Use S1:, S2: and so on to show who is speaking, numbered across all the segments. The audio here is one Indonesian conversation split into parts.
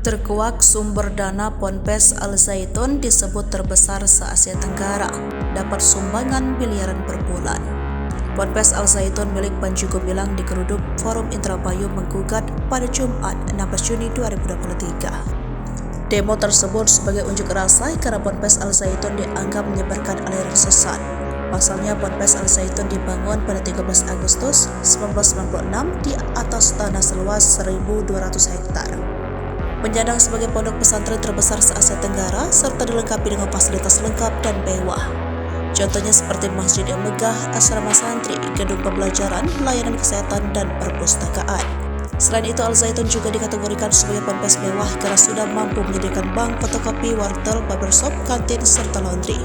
S1: Terkuak sumber dana Ponpes Al Zaitun disebut terbesar se-Asia Tenggara, dapat sumbangan miliaran per bulan. Ponpes Al Zaitun milik Panji Gumilang digeruduk Forum Indramayu menggugat pada Jumat 16 Juni 2023. Demo tersebut sebagai unjuk rasa karena Ponpes Al Zaitun dianggap menyebarkan aliran sesat. Pasalnya Ponpes Al Zaitun dibangun pada 13 Agustus 1996 di atas tanah seluas 1.200 hektar. Menyandang sebagai pondok pesantren terbesar se-Asia Tenggara serta dilengkapi dengan fasilitas lengkap dan mewah. Contohnya seperti masjid yang megah, asrama santri, gedung pembelajaran, layanan kesehatan, dan perpustakaan. Selain itu, Al Zaitun juga dikategorikan sebagai ponpes mewah karena sudah mampu menyediakan bank, fotokopi, wartel, barbershop, kantin, serta laundry.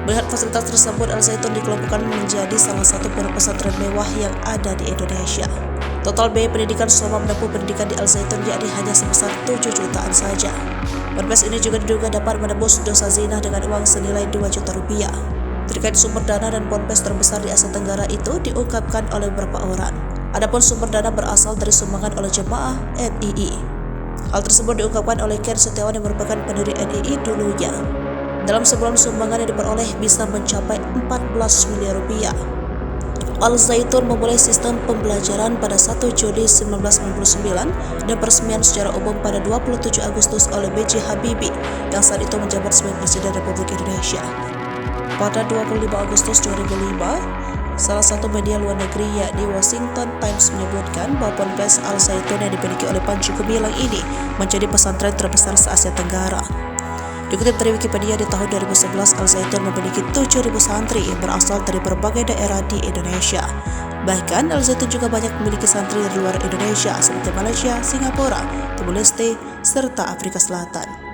S1: Melihat fasilitas tersebut, Al Zaitun dikelompokkan menjadi salah satu pondok pesantren mewah yang ada di Indonesia. Total biaya pendidikan selama menempuh pendidikan di Al Zaitun yakni hanya sebesar 7 jutaan saja. Ponpes ini juga diduga dapat menembus dosa zina dengan uang senilai 2 juta rupiah. Terkait sumber dana dan ponpes terbesar di Asia Tenggara itu diungkapkan oleh beberapa orang. Adapun sumber dana berasal dari sumbangan oleh jemaah NII. Hal tersebut diungkapkan oleh Ken Setiawan yang merupakan pendiri NII dulunya. Dalam sebulan sumbangan yang diperoleh bisa mencapai 14 miliar rupiah. Al Zaitun memulai sistem pembelajaran pada 1 Juli 1999 dan peresmian secara umum pada 27 Agustus oleh B.J. Habibie yang saat itu menjabat sebagai Presiden Republik Indonesia. Pada 25 Agustus 2005, salah satu media luar negeri yakni Washington Times menyebutkan bahwa Ponpes Al Zaitun yang dimiliki oleh Panji Gumilang ini menjadi pesantren terbesar se-Asia Tenggara. Dikutip dari Wikipedia, di tahun 2011 Al Zaitun memiliki 7.000 santri yang berasal dari berbagai daerah di Indonesia. Bahkan Al Zaitun juga banyak memiliki santri dari luar Indonesia seperti Malaysia, Singapura, Timor Leste, serta Afrika Selatan.